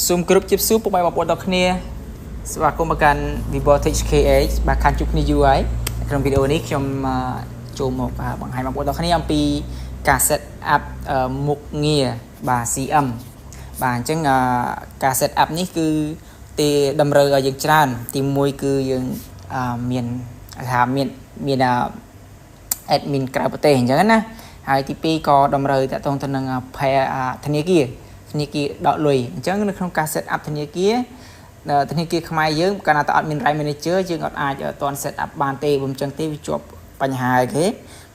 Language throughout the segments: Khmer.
Zoom group ជិបស៊ូពុកម៉ែបងប្អូនទាំងគ្នាស្វាគមន៍មកកាន់ Vivo Tech KH បាទខានជួបគ្នាយូរហើយក្នុងវីដេអូនេះខ្ញុំចូលមកបង្ហាញបងប្អូនទាំងគ្នាអំពីការ set up មុខងារបាទ CM បាទអញ្ចឹងការ set up នេះគឺទីតម្រូវឲ្យយើងច្រើនទី1គឺយើងមានថាមាន admin ក្រៅប្រទេសអញ្ចឹងណាហើយទី2ក៏តម្រូវតាក់ទងទៅនឹងធនាគារដកលុយអញ្ចឹងនៅក្នុងការ set up ធនាគារខ្មែរយើងកាលណាតើអត់មាន right manager យើងអត់អាចអត់ set up បានទេបើមិនចឹងទេវាជាប់បញ្ហាគេ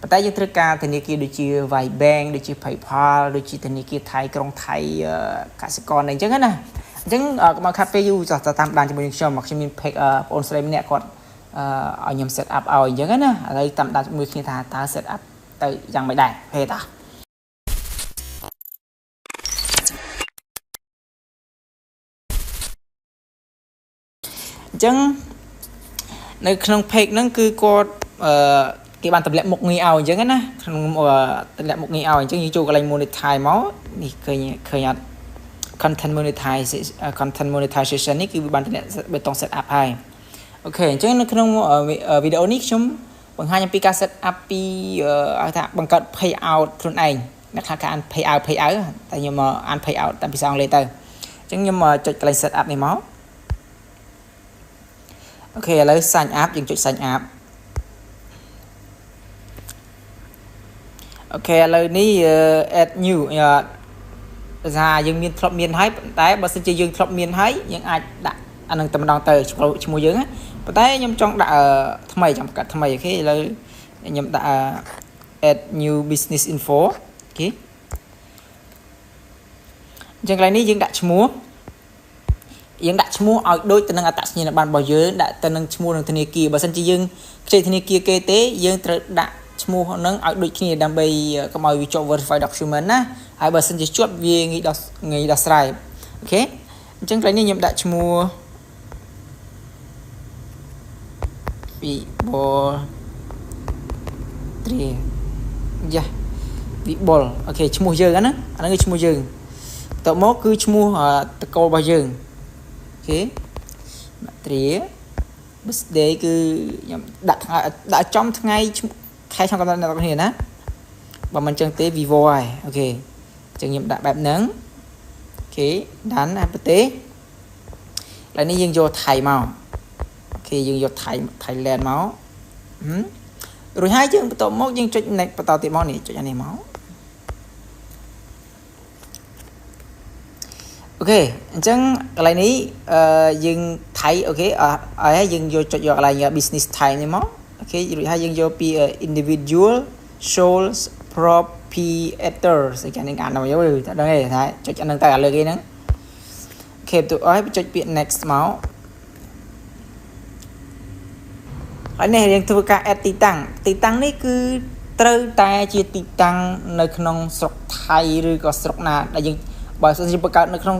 ប៉ុន្តែយើងត្រូវការធនាគារដូចជា Vay Bank ដូចជា PayPal ដូចជាធនាគារថៃក្រុងថៃកសិករអញ្ចឹងណាអញ្ចឹងកុំឲ្យខាត់ពេលយូរចោះតាមដានជាមួយនឹងខ្ញុំមាន page បងអូនស្រីម្នាក់គាត់ឲ្យខ្ញុំ set up ឲ្យអញ្ចឹងណាឥឡូវតាមដានជាមួយគ្នាថាតើ set up ទៅយ៉ាងម៉េចដែរហេតាអញ្ចឹងនៅក្នុង page ហ្នឹងគឺគាត់គេបានតម្លាក់មុខងារឲ្យអញ្ចឹងណាក្នុងតម្លាក់មុខងារឲ្យអញ្ចឹងយើងចូលកន្លែង monetize មកនេះឃើញអត់ content monetization នេះគឺវាបានតម្លាក់បេតុង set up ហើយអូខេអញ្ចឹងនៅក្នុងវីដេអូនេះខ្ញុំបង្ហាញអំពីការ set up ពីថាបង្កើត pay out ខ្លួនឯងអ្នកខ្លះគេអាន pay out តែខ្ញុំអាន pay out តាមភាសាអង់គ្លេសទៅអញ្ចឹងខ្ញុំចុចកន្លែង set up នេះមកអូខេឥឡូវ sign up យើងចុច sign up អូខេឥឡូវនេះ add new ភាសាយើងមានធ្លាប់មានហើយប៉ុន្តែបើសិនជាយើងធ្លាប់មានហើយយើងអាចដាក់អានឹងតែម្ដងទៅឈ្មោះយើងប៉ុន្តែខ្ញុំចង់ដាក់ថ្មីចង់បង្កើតថ្មីអូខេឥឡូវខ្ញុំដាក់ add new business info អូខេអញ្ចឹងកន្លែងនេះយើងដាក់ឈ្មោះឲ្យដូចទៅនឹងអត្តសញ្ញាណប័ណ្ណរបស់យើងដាក់ទៅនឹងឈ្មោះនឹងធនាគារបើសិនជាយើងខ្ចីធនាគារគេទេយើងត្រូវដាក់ឈ្មោះនឹងឲ្យដូចគ្នាដើម្បីកុំឲ្យវាជាប់ verify document ណាហើយបើសិនជាជាប់វាងាយដោះស្រាយអូខេអញ្ចឹងកន្លែងនេះខ្ញុំដាក់ឈ្មោះ Vivo អូខេឈ្មោះយើងណាអាហ្នឹងគឺឈ្មោះយើងបន្ទាប់មកគឺឈ្មោះតកូលរបស់យើងអូខេម៉ាត្រា birthday គឺខ្ញុំដាក់ចំថ្ងៃខែឆ្នាំកំណើតអ្នកទាំងគ្នាណាបើមិនចឹងទេ Vivo ហើយអូខេអញ្ចឹងខ្ញុំដាក់បែបហ្នឹងអូខេដានប្រទេសឥឡូវនេះយើងយកថៃមកអូខេយើងយកThailand មករួចហើយយើងបន្តមកយើងចុច next បន្តទៀតមកនេះចុចអានេះមកអូខេអញ្ចឹងកន្លែងនេះយើងថៃអូខេហើយយើងយកចុចយកកន្លែង business Thai នេះមកអូខេរួចហើយយើងយកពី individual sole proprietors គេនឹងអានមកយល់តែដឹងទេថាចុចអានឹងទៅអាលើគេហ្នឹងអូខេទៅឲ្យចុចពាក្យ next មកហើយនេះយើងធ្វើការ add ទីតាំងនេះគឺត្រូវតែជាទីតាំងនៅក្នុងស្រុកថៃឬក៏ស្រុកណាដែលយើងបើសិនជាបង្កើតនៅក្នុង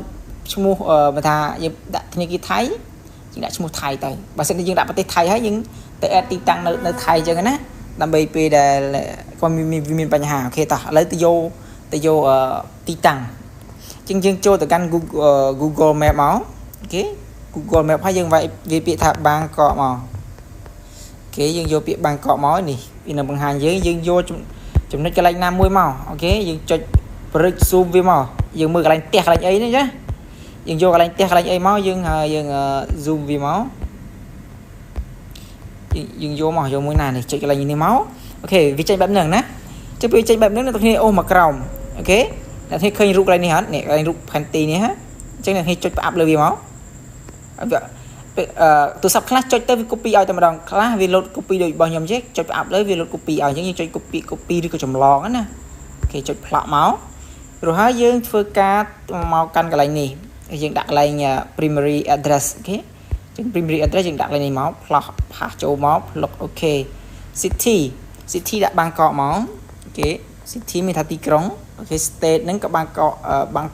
ឈ្មោះបើថាយើងដាក់ធនាគារថៃយើងដាក់ឈ្មោះថៃទៅបើសិនជាយើងដាក់ប្រទេសថៃហើយយើងទៅ add ទីតាំងនៅថៃអញ្ចឹងណាដើម្បីពេលដែលគាត់មានបញ្ហាអូខេតោះឥឡូវទៅយកទីតាំងអញ្ចឹងយើងចូលទៅកាន់ Google Map មកអូខេ Google Map ហើយយើងវាយពាក្យថាបាងកកមកអូខេយើងយកពាក្យបាងកកមកនេះវានឹងបង្ហាញយើងយកចំណុចកន្លែងណាមួយមកអូខេយើងចុច bridge zoom វាមកយើងមើលកន្លែងផ្ទះកន្លែងអីនេះចាយើងយកកន្លែងផ្ទះកន្លែងអីមកយើង zoom វាមកយើងយកមួយណានេះចុចកន្លែងនេះមកអូខេវាចេញបែបហ្នឹងណាចុចពេលចេញបែបហ្នឹងអ្នកទាំងគ្នាអូសមកក្រោមអូខេអ្នកទាំងគ្នាឃើញរូបកន្លែងនេះហត់នេះកន្លែងរូបផែនទីនេះហ៎អញ្ចឹងអ្នកទាំងគ្នាចុចផ្អាប់លើវាមកទូរស័ព្ទខ្លះចុចទៅវា copy ឲ្យតែម្ដងខ្លះវា load copy ដូចរបស់ខ្ញុំចេះចុចផ្អាប់លើវា load copy ឲ្យអញ្ចឹងយើងចុច copy ឬក៏ចម្លងណាអូខេចុចផ្លាក់មករួចហើយយើងធ្វើការមកកាន់កន្លែងនេះយើងដាក់កន្លែង primary address អូខេអញ្ចឹង primary address យើងដាក់កន្លែងនេះមកផ្លាស់ផាសចូលមកផ្លុកអូខេ city ដាក់បាងកកមកអូខេ city មានថាទីក្រុងអូខេ state ហ្នឹងក៏បាង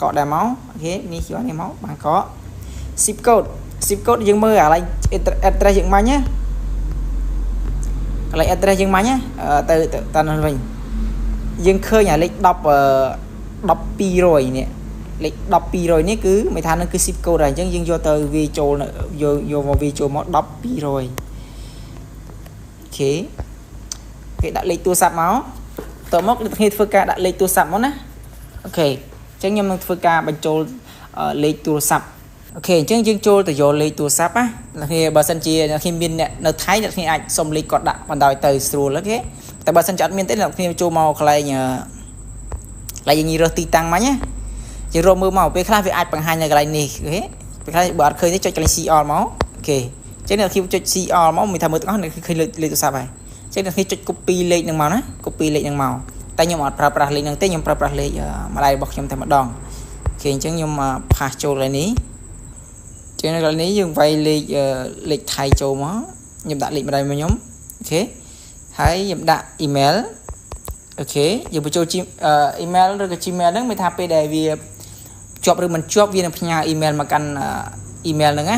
កកដែរមកអូខេនេះយកនេះមកបាងកក zip code យើងមើលកន្លែង address យើងមាញ់ណាកន្លែង address យើងមាញ់ណាទៅនោះវិញយើងឃើញអាលេខ1200នេះ លេខ1200នេះគឺមិនថានឹងគឺ zip code ហើយអញ្ចឹងយើងយកទៅវាចូលយកមកវាចូលមក1200អូខេគេដាក់លេខទូរស័ព្ទមកតទៅមកអ្នកគ្នាធ្វើការដាក់លេខទូរស័ព្ទមកណាអូខេអញ្ចឹងខ្ញុំនឹងធ្វើការបញ្ចូលលេខទូរស័ព្ទអូខេអញ្ចឹងយើងចូលទៅយកលេខទូរស័ព្ទណាអ្នកគ្នាបើសិនជាអ្នកគ្នាមានអ្នកនៅថៃអ្នកគ្នាអាចសុំលេខគាត់ដាក់បណ្ដោយទៅស្រួលអូខេតែបើសិនជាអត់មានទេអ្នកគ្នាចូលមកកន្លែងយើងរើសទីតាំងមិញណាយើងរកមើលមកពេលខ្លះវាអាចបង្ហាញនៅកន្លែងនេះអូខេពេលខ្លះបើអត់ឃើញទេចុចកន្លែង CR មកអូខេអញ្ចឹងអ្នកគ្នាចុច CR មកមានថាមើលទាំងអស់អ្នកឃើញលេខទូរស័ព្ទហើយអញ្ចឹងអ្នកគ្នាចុច copy លេខហ្នឹងមកណា copy លេខហ្នឹងមកតែខ្ញុំអត់ប្រើប្រាស់លេខហ្នឹងទេខ្ញុំប្រើប្រាស់លេខម្ដាយរបស់ខ្ញុំតែម្ដងអូខេអញ្ចឹងខ្ញុំផាសចូលកន្លែងនេះជាងនៅកន្លែងនេះយើងវាយលេខថៃចូលមកខ្ញុំដាក់លេខម្ដាយរបស់ខ្ញុំអូខេហើយខ្ញុំដាក់ email អូខេយើងបញ្ចូល email ឬក៏ Gmail ហ្នឹងមានថាពេលដែលវាជាប់ឬមិនជាប់វានឹងផ្ញើ email មកកាន់ email ហ្នឹងណា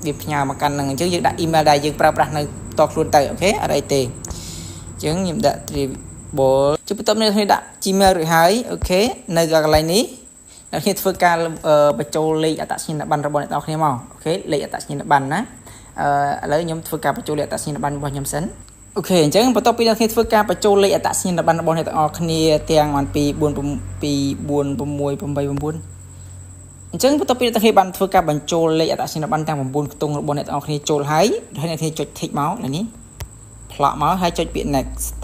វាផ្ញើមកកាន់ហ្នឹងអញ្ចឹងយើងដាក់ email ដែលយើងប្រើប្រាស់នៅតខ្លួនទៅអូខេអត់អីទេអញ្ចឹងខ្ញុំដាក់ tribal ជិះបន្ទាប់នេះខ្ញុំដាក់ Gmail រួចហើយអូខេនៅកន្លែងនេះអ្នកគ្នាធ្វើការបញ្ចូលលេខអត្តសញ្ញាណប័ណ្ណរបស់អ្នកនរគ្នាមកអូខេលេខអត្តសញ្ញាណប័ណ្ណណាឥឡូវខ្ញុំធ្វើការបញ្ចូលលេខអត្តសញ្ញាណប័ណ្ណរបស់ខ្ញុំសិនអូខេអញ្ចឹងបន្ទាប់ពីអ្នកគ្នាធ្វើការបញ្ចូលលេខអត្តសញ្ញាណប័ណ្ណរបស់អ្នកទាំងអស់គ្នាទាំងបាន2 4 6 8 9អញ្ចឹងបន្ទាប់ពីអ្នកទាំងគ្នាបានធ្វើការបញ្ចូលលេខអត្តសញ្ញាណប័ណ្ណទាំង9ខ្ទង់របស់អ្នកទាំងអស់គ្នាចូលហើយអ្នកគ្នាចុច tick មកនេះ ផ្លាក់មកហើយចុចពាក្យ next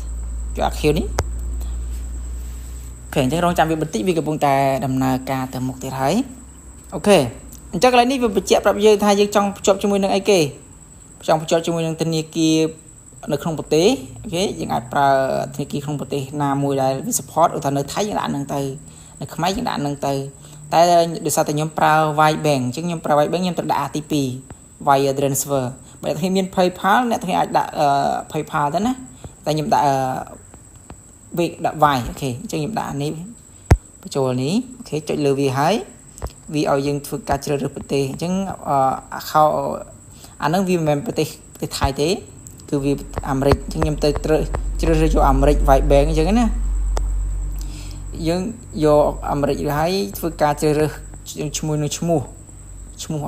ចុច archive នេះអូខេអញ្ចឹងរងចាំវាបន្តិចវាកំពុងតែដំណើរការទៅមុខទៀតហើយអូខេអញ្ចឹងកន្លែងនេះវាបញ្ជាក់ប្រាប់យើងថាយើងចង់ភ្ជាប់ជាមួយនឹងអីគេចង់ភ្ជាប់ជាមួយនឹងធនាគារនៅក្នុងប្រទេសអូខេយើងអាចប្រើធនាគារក្នុងប្រទេសណាមួយដែលវា support ឧទាហរណ៍នៅថៃយើងដាក់នឹងទៅនៅខ្មែរយើងដាក់នឹងទៅតែដោយសារតែខ្ញុំប្រើ Wise Bank អញ្ចឹងខ្ញុំប្រើ Wise Bank ខ្ញុំត្រូវដាក់ អាទី2 Wire Transfer បើអ្នកគ្នាមាន PayPal អ្នកគ្នាអាចដាក់ PayPal ទៅណាតែខ្ញុំដាក់ដាក់ Wise អូខេអញ្ចឹងខ្ញុំដាក់នេះបញ្ចូលនេះអូខេចុចលើវាហើយវាឲ្យយើងធ្វើការជ្រើសរើសប្រទេសអញ្ចឹងaccount អាហ្នឹងវាមិនមែនប្រទេសថៃទេគឺវាអាមេរិកអញ្ចឹងខ្ញុំទៅជ្រើសរើសយកអាមេរិក Wise Bank អញ្ចឹងណាយើងយកអាមេរិកហើយធ្វើការជ្រើសរើសជាមួយនឹងឈ្មោះ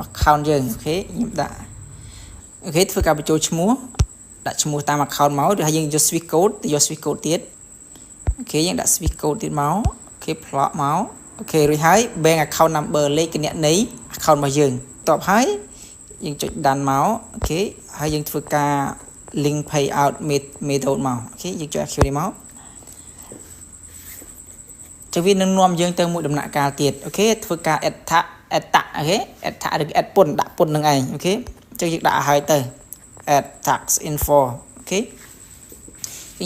account យើងអូខេខ្ញុំដាក់អូខេធ្វើការបញ្ចូលឈ្មោះដាក់ឈ្មោះតាម account មកឬហើយយើងយក Swift code ទៅយក Swift code ទៀតអូខេយើងដាក់ Swift code ទៀតមកអូខេផ្លាក់មកអូខេរួចហើយ bank account number លេខគណនី account របស់យើងតបហើយយើងចុចដានមកអូខេហើយយើងធ្វើការ link pay out method មកអូខេយើងចុច archive នេះមកចុះវានឹងនាំយើងទៅមួយដំណាក់កាលទៀតអូខេធ្វើការ add tax អូខេ add tax ឬ add ពន្ធដាក់ពន្ធនឹងឯងអូខេអញ្ចឹងយើងដាក់ឲ្យទៅ add tax info អូខេ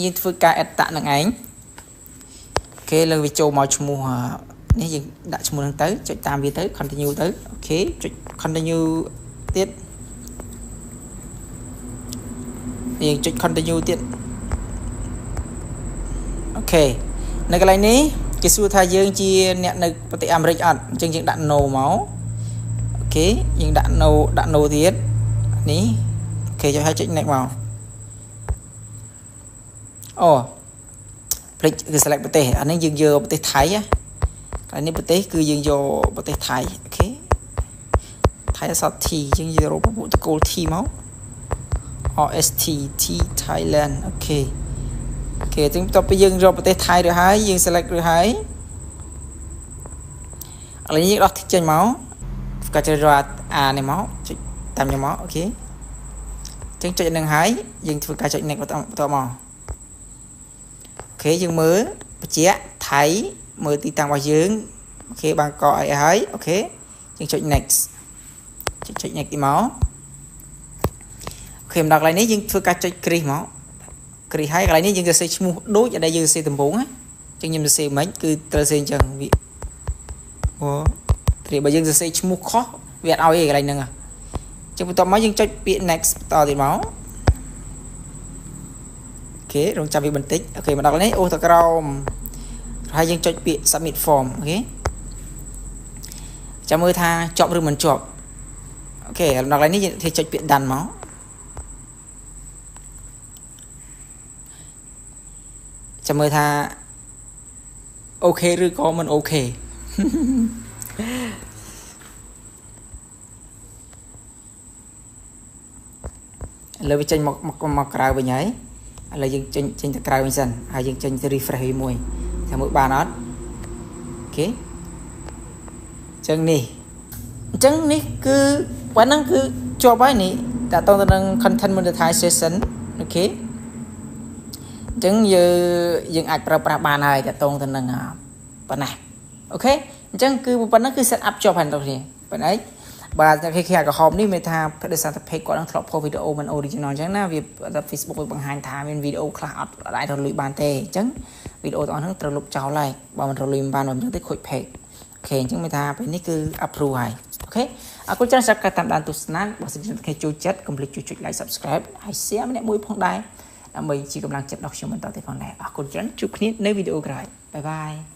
យើងធ្វើការ add tax នឹងឯងអូខេលើវាចូលមកឈ្មោះនេះយើងដាក់ឈ្មោះហ្នឹងទៅចុចតាមវាទៅ continue ទៅអូខេចុច continue ទៀតយើងចុច continue ទៀតអូខេនៅកន្លែងនេះគេសួរថាយើងជាអ្នកនៅប្រទេសអាមេរិកអត់អញ្ចឹងយើងដាក់ no មកអូខេយើងដាក់ no ទៀតនេះអូខេចុចឲ្យចុច next មកអូភ្លេចគឺ select ប្រទេសអានេះយើងយកប្រទេសថៃណាអានេះប្រទេសគឺយើងយកប្រទេសថៃអូខេថៃអក្សរ T យើងយករកពតកូល T មក RST T Thailand អូខេអូខេចឹងបន្ទាប់ពីយើងយកប្រទេសថៃរួចហើយយើង select រួចហើយឥឡូវយើងដោះចេញមកក៏ជ្រើសរើសអានេះមកចុចតាមខ្ញុំមកអូខេចឹងចុចនឹងហើយយើងធ្វើការចុច next បន្តមកអូខេយើងមើលបញ្ជាក់ថៃមើលទីតាំងរបស់យើងអូខេបាងកកអីហើយអូខេយើងចុច next ចុច next ទីមកអូខេមកដល់កន្លែងនេះយើងធ្វើការចុចគ្រីសមកគ្រីសហើយកន្លែងនេះយើងសរសេរឈ្មោះដូចដែលយើងសរសេរដំបូងណាអញ្ចឹងខ្ញុំសរសេរមិនគឺត្រូវសរសេរអញ្ចឹងវាអូត្រីបើយើងសរសេរឈ្មោះខុសវាអត់ឲ្យទេកន្លែងហ្នឹងអញ្ចឹងបន្ទាប់មកយើងចុចពាក្យ next បន្តទៀតមកអូខេរងចាំវាបន្តិចអូខេមកដល់កន្លែងនេះអូទៅក្រោមហើយយើងចុចពាក្យ submit form អូខេចាំមើលថាជាប់ឬមិនជាប់អូខេដល់កន្លែងនេះយើងធ្វើចុចពាក្យ done មកចាំមើលថាអូខេឬក៏មិនអូខេ លើវាចេញមកក្រៅវិញហើយឥឡូវយើងចេញទៅក្រៅវិញសិនហើយយើងចេញទៅ refresh វាមួយថាមើលបានអត់អូខេចឹងនេះគឺប៉ុណ្ណឹងគឺជាប់ហើយនេះតាក់ទងទៅនឹង content monetization អូខេចឹងយើងអាចប្រើប្រាស់បានហើយតាក់ទងទៅនឹងប៉ុណ្ណាអូខេអញ្ចឹងគឺប៉ុណ្ណឹងគឺ set up ជាប់ហើយបងប្អូនប៉ុណ្ណឹងបាទគេអាក្រហមនេះមានថាដោយសារតែ page គាត់នឹងធ្លាប់ post វីដេអូមិន original អញ្ចឹងណាវាដល់ Facebook វាបង្ហាញថាមានវីដេអូខ្លះអត់អាចរលួយបានទេអញ្ចឹងវីដេអូទាំងអស់ហ្នឹងត្រូវលុបចោលហើយបើមិនរលួយមិនបានអញ្ចឹងទៅខូច page អូខេអញ្ចឹងមានថាពេលនេះគឺ approve ហើយអូខេអរគុណច្រើនសម្រាប់ការតាមដានទស្សនាបើសិនជាអ្នកចូលចិត្តកុំភ្លេចចុច like subscribe ហើយ share ម្នាក់មួយផងដែរដើម្បីជាកម្លាំងចិត្តដល់ខ្ញុំបន្តទៀតផងដែរអរគុណច្រើនជួបគ្នានៅវីដេអូក្រោយបាយបាយ